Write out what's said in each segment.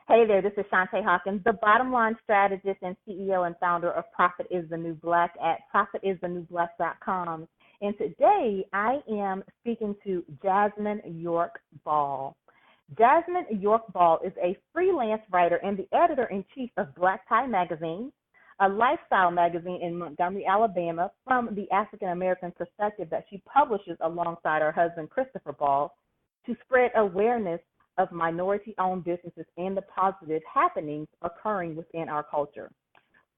Hey there, this is Shantae Hawkins, the bottom line strategist and CEO and founder of Profit is the New Black at profitistheNewBlack.com. And today I am speaking to Jasmine York Ball. Jasmine York Ball is a freelance writer and the editor-in-chief of Black Tie Magazine, a lifestyle magazine in Montgomery, Alabama, from the African American perspective that she publishes alongside her husband, Christopher Ball, to spread awareness of minority-owned businesses and the positive happenings occurring within our culture.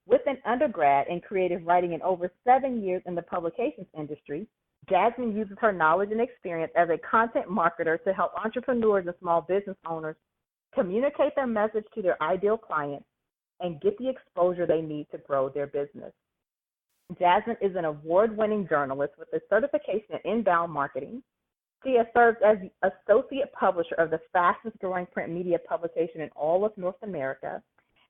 With an undergrad in creative writing and over 7 years in the publications industry, Jasmine uses her knowledge and experience as a content marketer to help entrepreneurs and small business owners communicate their message to their ideal clients and get the exposure they need to grow their business. Jasmine is an award-winning journalist with a certification in inbound marketing. She has served as the associate publisher of the fastest-growing print media publication in all of North America,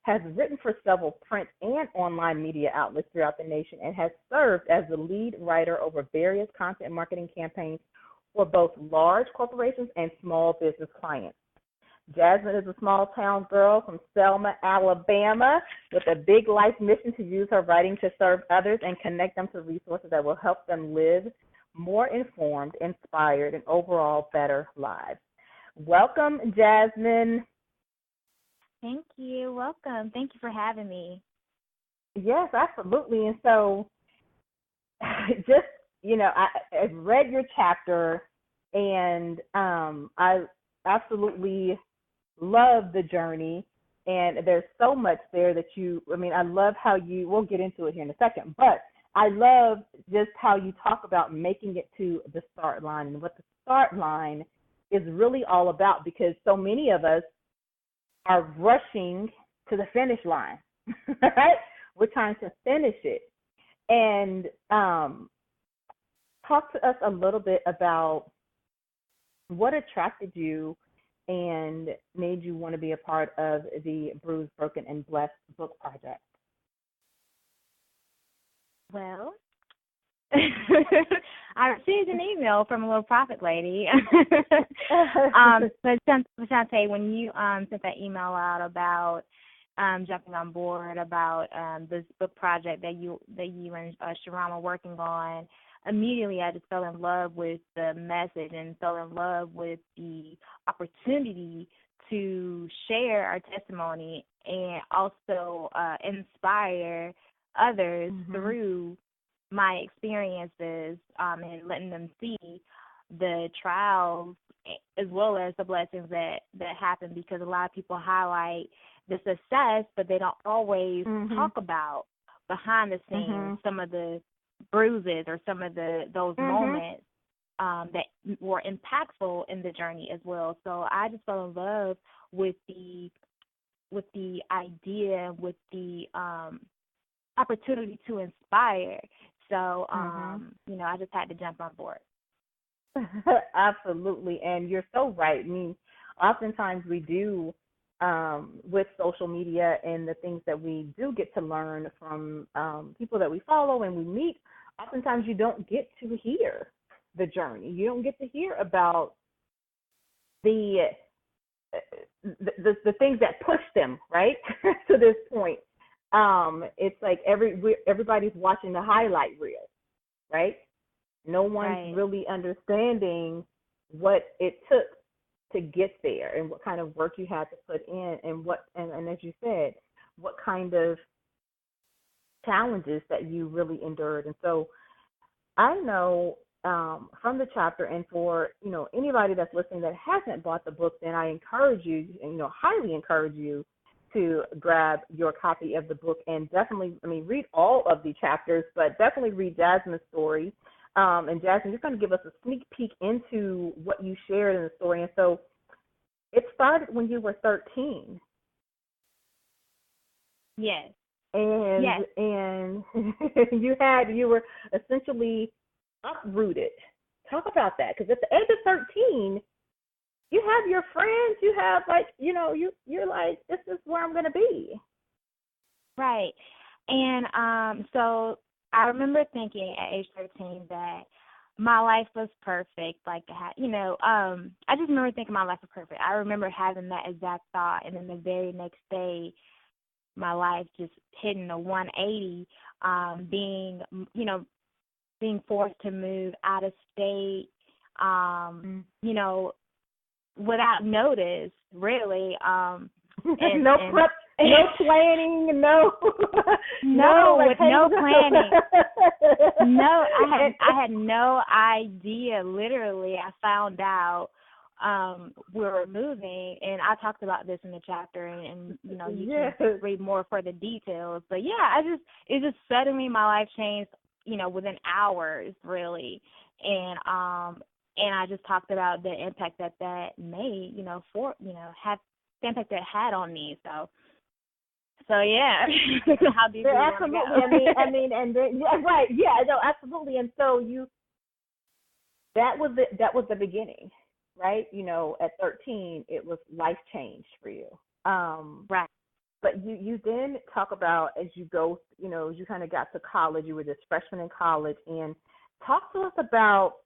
has written for several print and online media outlets throughout the nation, and has served as the lead writer over various content marketing campaigns for both large corporations and small business clients. Jasmine is a small-town girl from Selma, Alabama, with a big life mission to use her writing to serve others and connect them to resources that will help them live more informed, inspired, and overall better lives. Welcome, Jasmine. Thank you. Welcome. Thank you for having me. Yes, absolutely. And so just, I've read your chapter, and I absolutely love the journey. And there's so much there that I love how we'll get into it here in a second, but I love just how you talk about making it to the start line and what the start line is really all about, because so many of us are rushing to the finish line, right? We're trying to finish it. And talk to us a little bit about what attracted you and made you want to be a part of the Bruised, Broken, and Blessed book project. Well, I received an email from a little prophet lady. But Shante, when you sent that email out about jumping on board about this book project that you and Sharon were working on, immediately I just fell in love with the message and fell in love with the opportunity to share our testimony and also inspire others through my experiences and letting them see the trials as well as the blessings that happen, because a lot of people highlight the success, but they don't always talk about behind the scenes some of the bruises or some of those moments that were impactful in the journey as well. So I just fell in love with the idea, with the opportunity to inspire. So, I just had to jump on board. Absolutely. And you're so right. I mean, oftentimes we do, with social media and the things that we do get to learn from people that we follow and we meet, oftentimes you don't get to hear the journey. You don't get to hear about the things that push them, right, to this point. It's like everybody's watching the highlight reel, right? No one's really understanding what it took to get there and what kind of work you had to put in and as you said, what kind of challenges that you really endured. And so I know from the chapter, and for, anybody that's listening that hasn't bought the book, then I encourage you, highly encourage you to grab your copy of the book and definitely, read all of the chapters, but definitely read Jasmine's story. And Jasmine, you're going to give us a sneak peek into what you shared in the story. And so it started when you were 13. Yes. And you were essentially uprooted. Talk about that, because at the age of 13, you have your friends, you have you're like, this is where I'm going to be. Right. And so I remember thinking at age 13 that my life was perfect. Like, I just remember thinking my life was perfect. I remember having that exact thought, and then the very next day, my life just hitting a 180, being, being forced to move out of state, you know, without notice, really. No prep, no planning, no, no, like, with hey, no planning. No, I had no idea. Literally, I found out we were moving, and I talked about this in the chapter, and you yes. can read more for the details. But yeah, it just suddenly my life changed, within hours, really, and I just talked about the impact that made, for have the impact that had on me. So yeah, how deep do you want to absolutely. go? I mean, and then, yeah, right, yeah, no, absolutely. And so that was the beginning, right? At 13, it was life changed for you. Right. But you then talk about, as you go, as you kind of got to college, you were this freshman in college, and talk to us about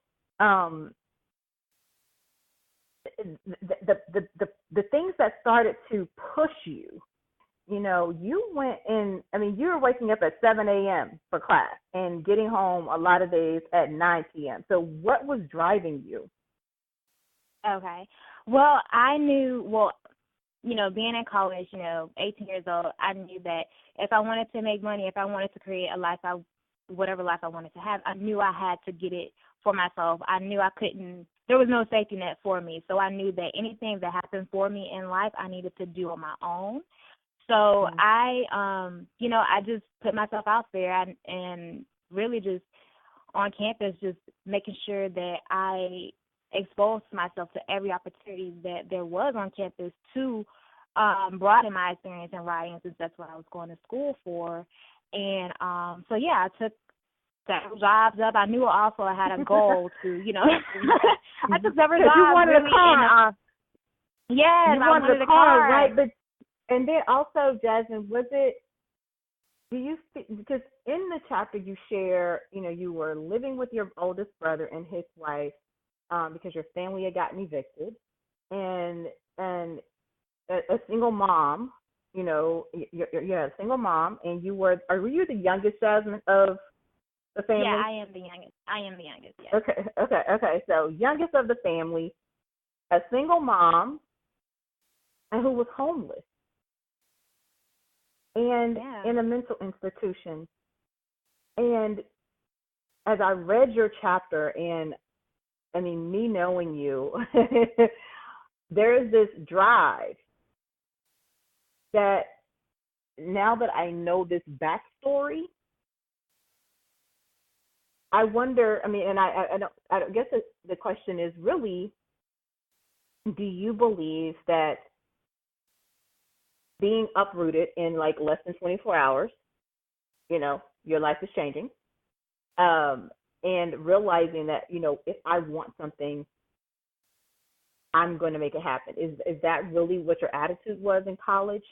the things that started to push you. You went in, I mean, you were waking up at 7 a.m. for class and getting home a lot of days at 9 p.m. So what was driving you? Okay. Well, I knew, being in college, 18 years old, I knew that if I wanted to make money, if I wanted to create a life, whatever life I wanted to have, I knew I had to get it for myself. I knew I couldn't, there was no safety net for me. So I knew that anything that happened for me in life, I needed to do on my own. So I just put myself out there and really just on campus, just making sure that I exposed myself to every opportunity that there was on campus to broaden my experience in writing, since that's what I was going to school for. And so I took several jobs up. I knew also I had a goal to, I took several jobs. You wanted really, a car. And, yes, you I wanted a car, right? But and then also, Jasmine, because in the chapter you share, you were living with your oldest brother and his wife, because your family had gotten evicted, and a single mom, you're a single mom, and were you the youngest, Jasmine, of the family? Yeah, I am the youngest. Yes. Okay. So youngest of the family, a single mom, and who was homeless, and in a mental institution. And as I read your chapter, and I mean, me knowing you, there is this drive that now that I know this backstory, I wonder, I mean, and I don't guess the question is really, do you believe that being uprooted in like less than 24 hours, your life is changing, and realizing that, if I want something, I'm going to make it happen. Is that really what your attitude was in college?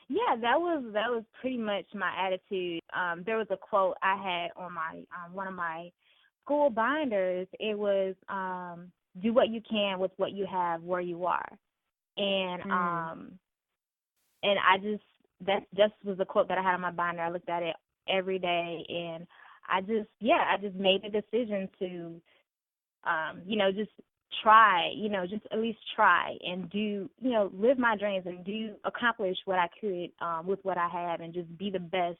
Yeah, that was pretty much my attitude. There was a quote I had on my one of my school binders. It was do what you can with what you have where you are. And and that just was a quote that I had on my binder. I looked at it every day, and I just made the decision to just try, just at least try and do, live my dreams and accomplish what I could with what I have, and just be the best,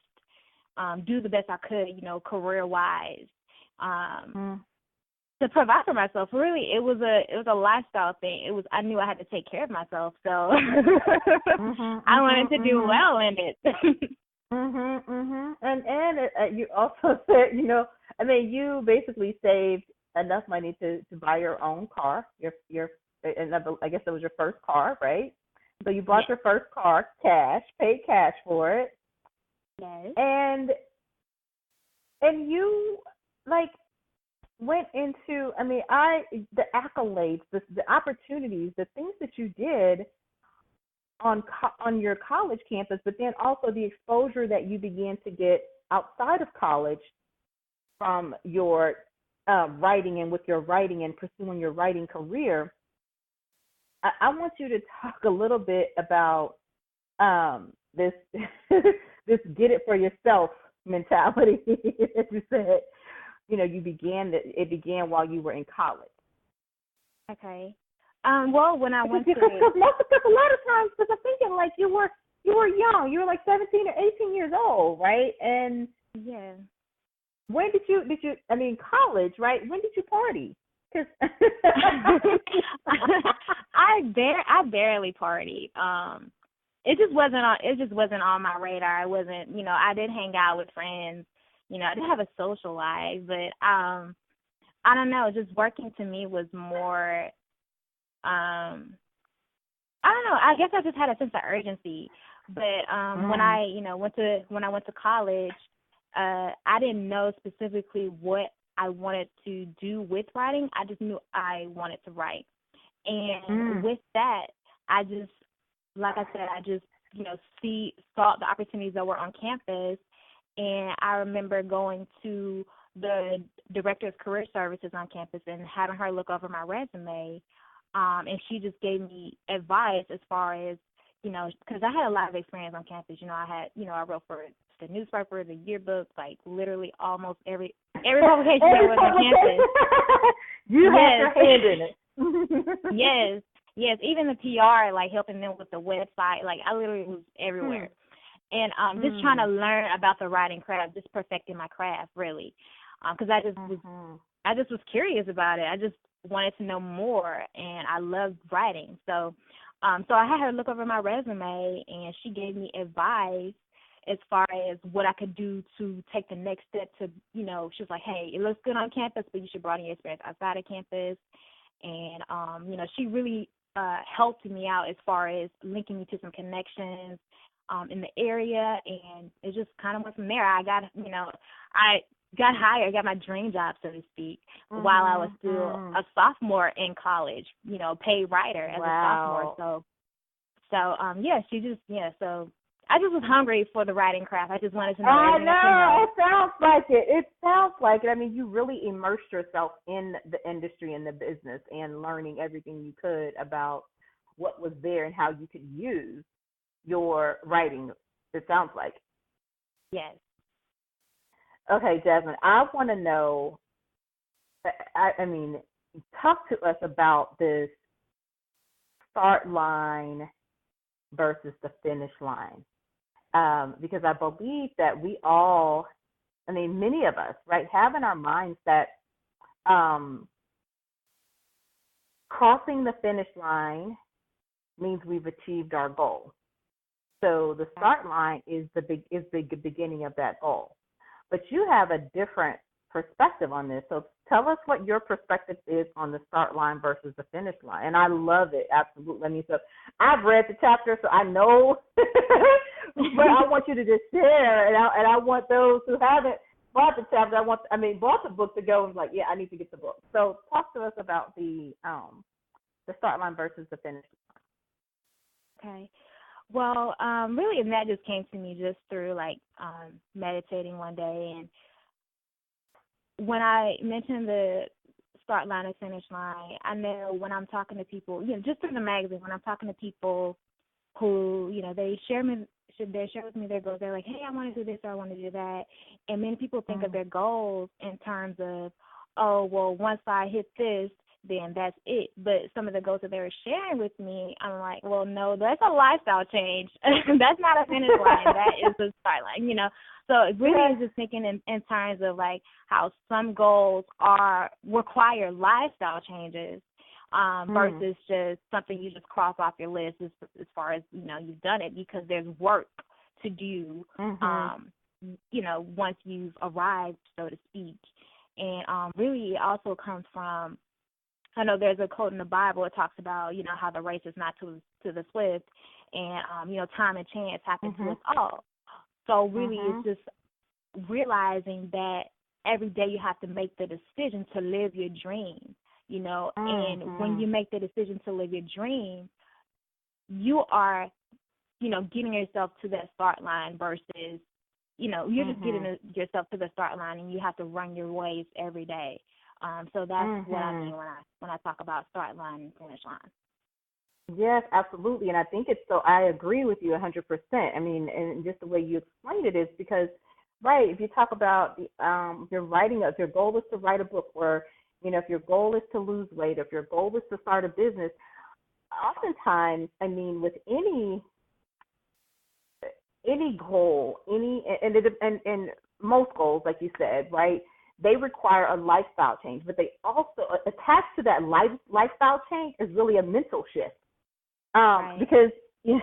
do the best I could, career-wise, to provide for myself. Really, it was a lifestyle thing. I knew I had to take care of myself, so I wanted to do well in it. And you also said, I mean, you basically saved enough money to buy your own car. And I guess it was your first car, right? So you bought your first car, paid cash for it. Yes. And you like went into, I mean, the accolades, the opportunities, the things that you did on your college campus, but then also the exposure that you began to get outside of college from your writing and with your writing and pursuing your writing career, I want you to talk a little bit about this this get it for yourself mentality. As you said, it began while you were in college. Okay. Well, when I went to because a lot of times, because I'm thinking like you were young, you were like 17 or 18 years old, right? And yeah. when did you I mean college, right? When did you party? Cause I barely partied. It just wasn't on my radar. I wasn't, I did hang out with friends. I did have a social life, but I don't know, just working to me was more I don't know, I guess I just had a sense of urgency. But when I, went to college, I didn't know specifically what I wanted to do with writing. I just knew I wanted to write. And with that, I just, like I said, saw the opportunities that were on campus. And I remember going to the director of career services on campus and having her look over my resume. And she just gave me advice as far as, because I had a lot of experience on campus. I wrote for the newspaper, the yearbook, like literally almost every publication that was on campus. You had your hand in it. Yes. Even the PR, like helping them with the website, like I literally was everywhere. And just trying to learn about the writing craft, just perfecting my craft, really, because I just was curious about it. I just wanted to know more, and I loved writing. So I had her look over my resume, and she gave me advice as far as what I could do to take the next step to, she was like, hey, it looks good on campus, but you should broaden your experience outside of campus. And, she really helped me out as far as linking me to some connections in the area, and it just kind of went from there. I got hired, got my dream job, so to speak, while I was still a sophomore in college, paid writer as a sophomore. So I just was hungry for the writing craft. I just wanted to know everything I could know. It sounds like it. It sounds like it. I mean, you really immersed yourself in the industry and the business and learning everything you could about what was there and how you could use your writing, it sounds like. Yes. Okay, Jasmine, I want to know, I mean, talk to us about this start line versus the finish line. Because I believe that we all, many of us, right, have in our minds that crossing the finish line means we've achieved our goal. So the start line is the beginning of that goal. But you have a different perspective on this. So tell us what your perspective is on the start line versus the finish line. And I love it, absolutely. So I've read the chapter, so I know, but I want you to just share, and I want those who haven't bought the chapter, bought the book to go and like, yeah, I need to get the book. So talk to us about the start line versus the finish line. Okay. Well, really, and that just came to me just through meditating one day, and when I mentioned the start line and finish line, I know when I'm talking to people, just through the magazine, when I'm talking to people who, they share with me their goals. They're like, hey, I want to do this or I want to do that. And many people think of their goals in terms of, oh, well, once I hit this, then that's it. But some of the goals that they were sharing with me, I'm like, well, no, that's a lifestyle change. That's not a finish line. That is a start line, So it really is just thinking in terms of how some goals require lifestyle changes versus just something you just cross off your list as far as, you've done it, because there's work to do, once you've arrived, so to speak. And really it also comes from, I know there's a quote in the Bible. It talks about, how the race is not to the swift, and time and chance happen to us all. So really, it's just realizing that every day you have to make the decision to live your dream. And when you make the decision to live your dream, you are, getting yourself to that start line versus you're just getting yourself to the start line, and you have to run your race every day. So that's what I mean when I talk about start line and finish line. Yes, absolutely. And I think I agree with you 100%. I mean, and just the way you explained it is because, right, if you talk about if your goal is to write a book, or, if your goal is to lose weight, if your goal is to start a business, oftentimes, I mean, with any goal, and most goals, like you said, right, they require a lifestyle change, but they also, attached to that lifestyle change is really a mental shift. Right. Because you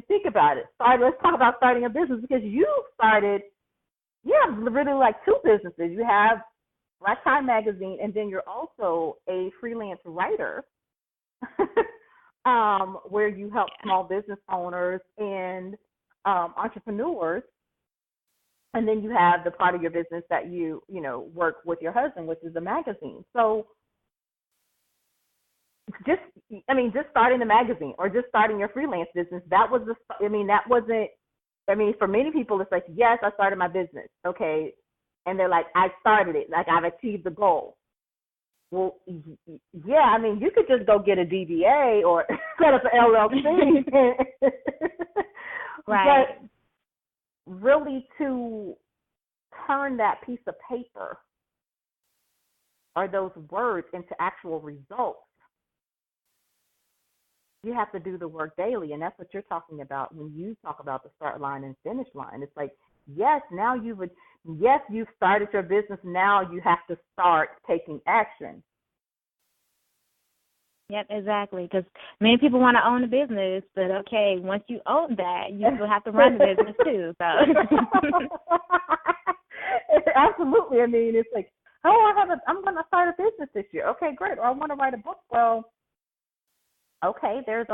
think about it. Let's talk about starting a business, because you have really like two businesses. You have Black Tie Magazine, and then you're also a freelance writer, where you help small business owners and entrepreneurs. And then you have the part of your business that you work with your husband, which is the magazine. So just starting the magazine or just starting your freelance business, for many people, it's like, yes, I started my business. Okay. And they're like, I started it. Like, I've achieved the goal. Well, yeah, I mean, you could just go get a DBA or set up an LLC. Right. But really, to turn that piece of paper or those words into actual results, you have to do the work daily. And that's what you're talking about when you talk about the start line and finish line. It's like, yes, you've started your business. Now you have to start taking action. Yep, exactly. Because many people want to own a business, but okay, once you own that, you still have to run the business too. So absolutely. I mean, it's like, I'm going to start a business this year. Okay, great. Or I want to write a book. Well, okay, there's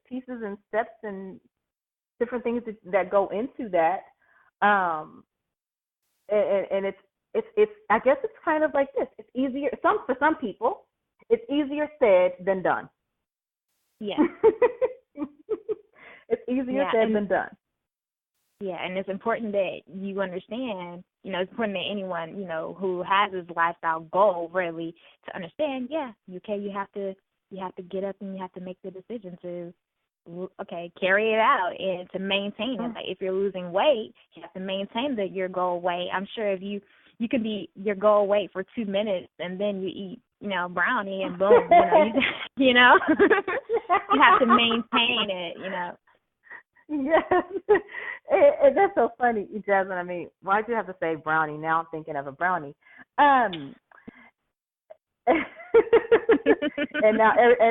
pieces and steps and different things that go into that. And it's I guess it's kind of like this. It's easier for some people. It's easier said than done. Yeah. It's easier said than done. Yeah, and it's important that you understand, it's important that anyone, who has this lifestyle goal really to understand, you have to get up and you have to make the decision to carry it out and to maintain it. Like, if you're losing weight, you have to maintain your goal weight. I'm sure if you can be your goal weight for 2 minutes and then you eat, brownie and boom, you have to maintain it, Yes. And that's so funny, Jasmine. I mean, why'd you have to say brownie? Now I'm thinking of a brownie. And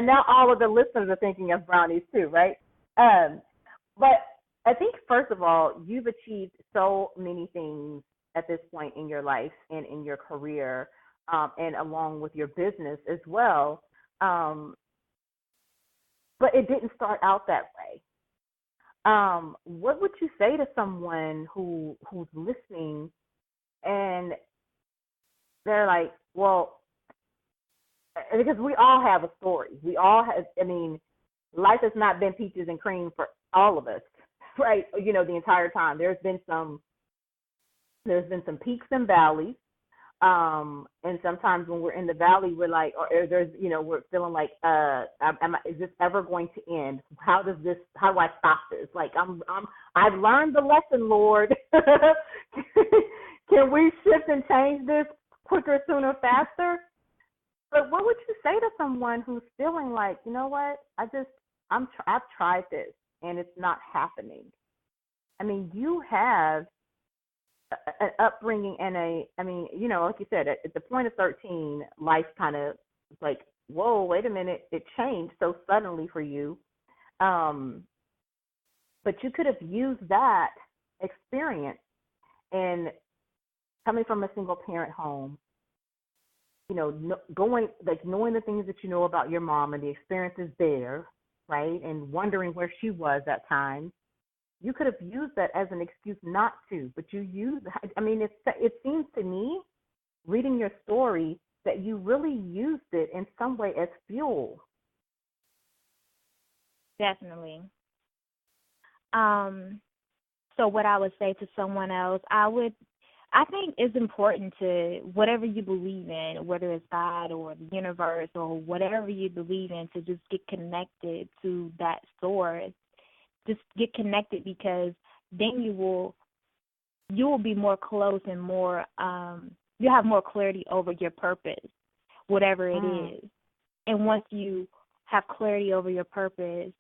now all of the listeners are thinking of brownies too, right? But I think, first of all, you've achieved so many things at this point in your life and in your career, and along with your business as well. But it didn't start out that way. What would you say to someone who's listening and they're like, well, because we all have a story. We all have, life has not been peaches and cream for all of us, right? The entire time. There's been some peaks and valleys. And sometimes when we're in the valley, we're like, we're feeling like, is this ever going to end? How do I stop this? Like, I've learned the lesson, Lord. Can we shift and change this quicker, sooner, faster? But what would you say to someone who's feeling like, you know what? I've tried this and it's not happening. I mean, you have an upbringing and like you said, at the point of 13, life kind of like, whoa, wait a minute, it changed so suddenly for you. But you could have used that experience and coming from a single parent home, going, like, knowing the things that you know about your mom and the experiences there, right, and wondering where she was at times. You could have used that as an excuse not to, but you used. It seems to me, reading your story, that you really used it in some way as fuel. Definitely. So what I would say to someone else, I think it's important to, whatever you believe in, whether it's God or the universe or whatever you believe in, to just get connected to that source. Just get connected, because then you will be more close and more you have more clarity over your purpose, whatever it is. And once you have clarity over your purpose,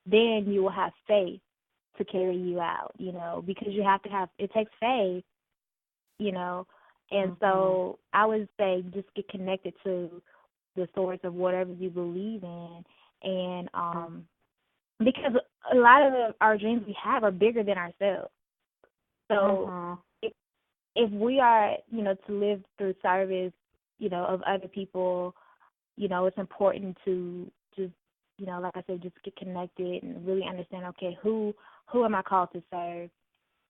then you will have faith to carry you out, because it takes faith, and so I would say just get connected to the source of whatever you believe in, and because a lot of our dreams we have are bigger than ourselves. So if we are, to live through service, of other people, it's important to just, like I said, just get connected and really understand, okay, who am I called to serve,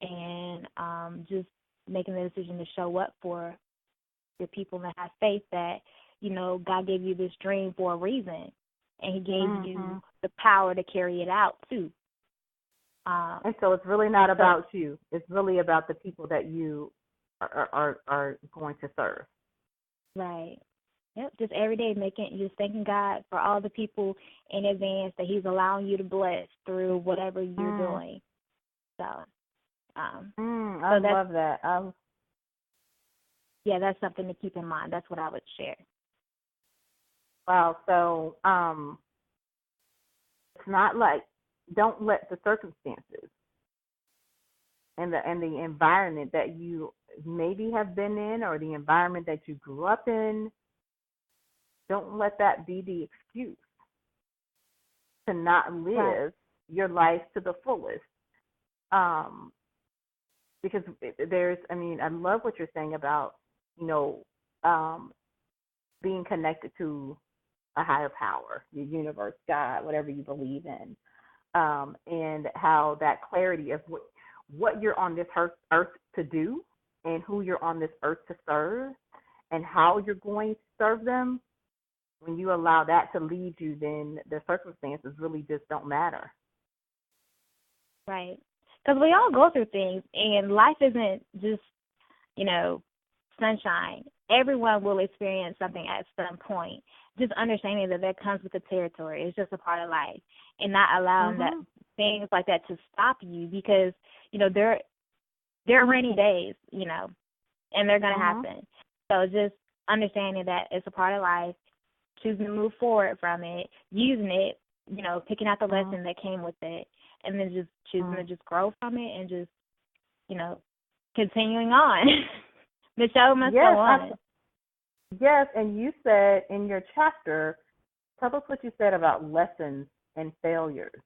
and just making the decision to show up for your people and have faith that, God gave you this dream for a reason, and He gave you the power to carry it out too. And so it's really not about you. It's really about the people that you are going to serve. Right. Yep. Just every day just thanking God for all the people in advance that He's allowing you to bless through whatever you're doing. So, I love that. Yeah, that's something to keep in mind. That's what I would share. Wow. So, it's not like, don't let the circumstances and the environment that you maybe have been in, or the environment that you grew up in, don't let that be the excuse to not live your life to the fullest. Because I love what you're saying about, being connected to a higher power, the universe, God, whatever you believe in, and how that clarity of what you're on this earth to do, and who you're on this earth to serve, and how you're going to serve them. When you allow that to lead you, then the circumstances really just don't matter. Right. Because we all go through things, and life isn't just, sunshine. Everyone will experience something at some point. Just understanding that comes with the territory. It's just a part of life, and not allowing that things like that to stop you, because, there are rainy days, and they're going to happen. So just understanding that it's a part of life, choosing to move forward from it, using it, picking out the lesson that came with it, and then just choosing to just grow from it, and just, continuing on. The show must go on. Yes, and you said in your chapter, tell us what you said about lessons and failures.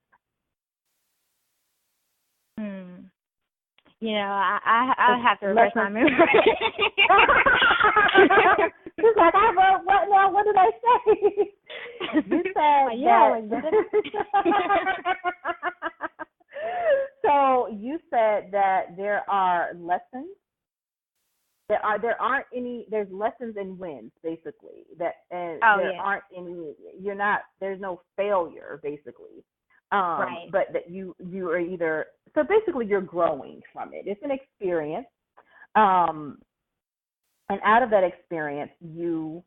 I have to refresh my memory. She's like, I wrote, what now? What did I say? You said So you said that there are lessons. There's lessons and wins, basically. Aren't any. There's no failure, basically. But that you are either, so basically you're growing from it. It's an experience. And out of that experience, you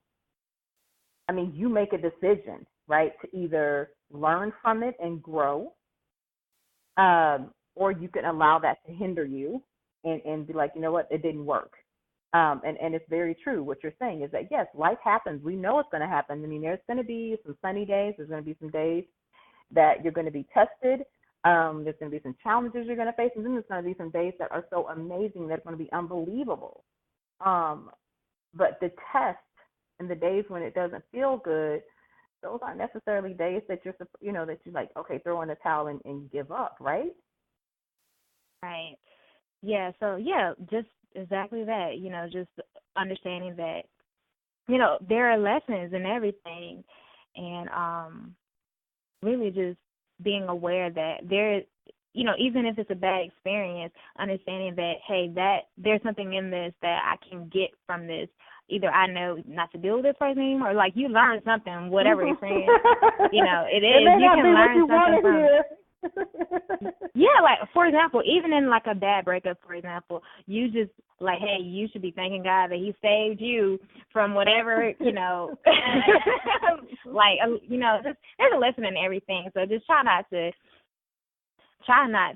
make a decision, right, to either learn from it and grow, or you can allow that to hinder you and be like, you know what, it didn't work. And it's very true. What you're saying is that, yes, life happens. We know it's going to happen. There's going to be some sunny days. There's going to be some days that you're going to be tested. There's going to be some challenges you're going to face. And then there's going to be some days that are so amazing that it's going to be unbelievable. But the test and the days when it doesn't feel good, those aren't necessarily days that you're like, okay, throw in the towel and give up, right? Right. Yeah. So, just exactly that, just understanding that, there are lessons in everything, and really just being aware that there, even if it's a bad experience, understanding that, hey, that there's something in this that I can get from this. Either I know not to deal with this person anymore, or like you learn something, whatever experience, it is. You can learn something from it. Yeah, like for example, even in like a bad breakup, for example, you just like, hey, you should be thanking God that He saved you from whatever, like just, there's a lesson in everything. So just try not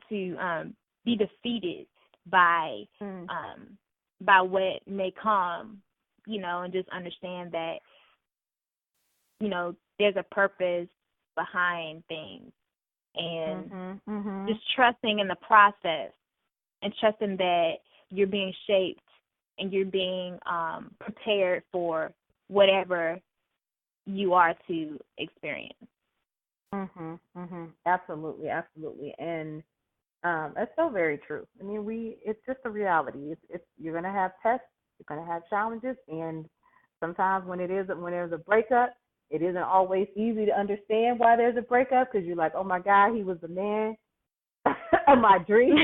to be defeated by by what may come, and just understand that there's a purpose behind things, and just trusting in the process and trusting that you're being shaped and you're being prepared for whatever you are to experience. Absolutely, absolutely, and that's so very true. I mean, it's just a reality. It's you're gonna have tests, you're gonna have challenges, and sometimes when there's a breakup, it isn't always easy to understand why there's a breakup, because you're like, oh my God, he was the man of my dreams,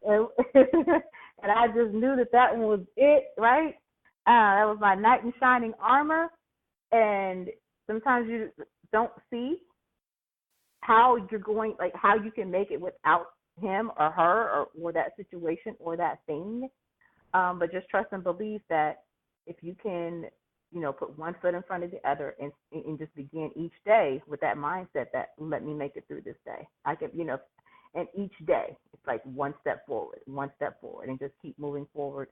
and, and I just knew that one was it, right? That was my knight in shining armor, and sometimes you don't see how how you can make it without him or her or that situation or that thing. But just trust and believe that if you can, put one foot in front of the other and just begin each day with that mindset that let me make it through this day. I can, and each day it's like one step forward, and just keep moving forward.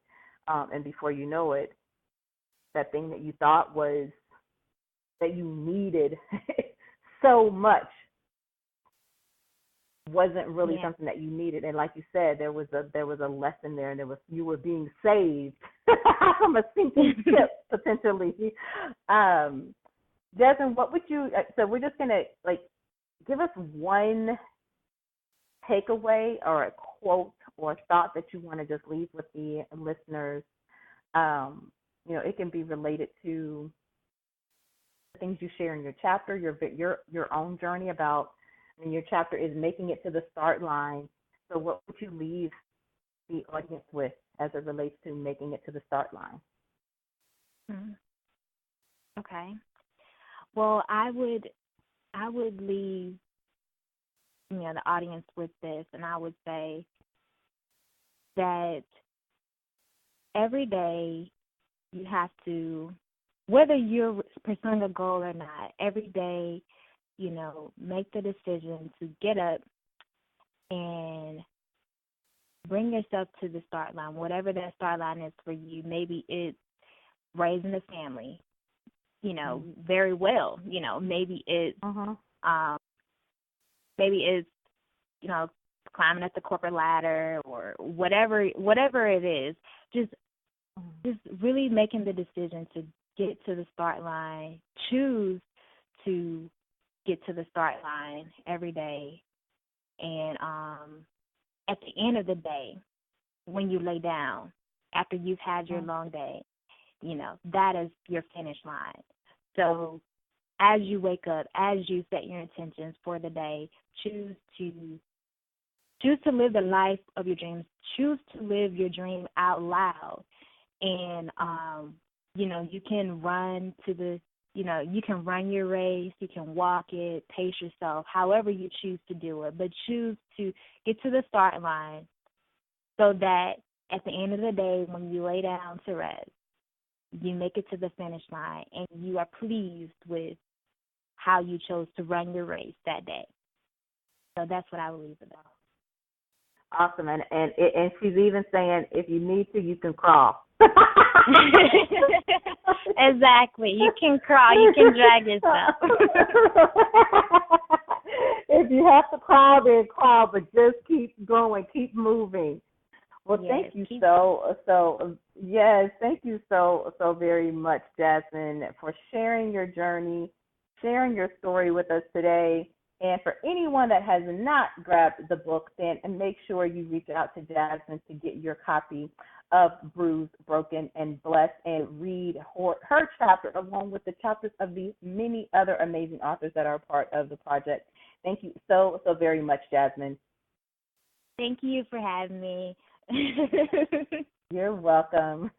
And before you know it, that thing that you thought was that you needed so much wasn't really something that you needed. And like you said, there was a lesson there, and you were being saved from a sinking ship potentially. Jasmine, what would you? So we're just gonna give us one takeaway or a quote or thought that you want to just leave with the listeners. It can be related to the things you share in your chapter, your own journey about. Your chapter is making it to the start line. So what would you leave the audience with as it relates to making it to the start line? Okay. Well, I would leave the audience with this, and I would say that every day you have to, whether you're pursuing a goal or not, every day, make the decision to get up and bring yourself to the start line, whatever that start line is for you. Maybe it's raising a family, very well. Maybe it's climbing up the corporate ladder or whatever it is. Just really making the decision to get to the start line. Choose to get to the start line every day, and at the end of the day, when you lay down after you've had your long day, that is your finish line. So as you wake up, as you set your intentions for the day, choose to live the life of your dreams. Choose to live your dream out loud, and you can run you can run your race, you can walk it, pace yourself, however you choose to do it, but choose to get to the start line so that at the end of the day, when you lay down to rest, you make it to the finish line and you are pleased with how you chose to run your race that day. So that's what I will leave it on. Awesome. And she's even saying, if you need to, you can crawl. Exactly. You can crawl. You can drag yourself. If you have to crawl, then crawl, but just keep going, keep moving. Well, yes, thank you thank you so very much, Jasmine, for sharing your journey, sharing your story with us today. And for anyone that has not grabbed the book, then make sure you reach out to Jasmine to get your copy of Bruised, Broken, and Blessed, and read her chapter along with the chapters of the many other amazing authors that are a part of the project. Thank you so very much, Jasmine. Thank you for having me. You're welcome.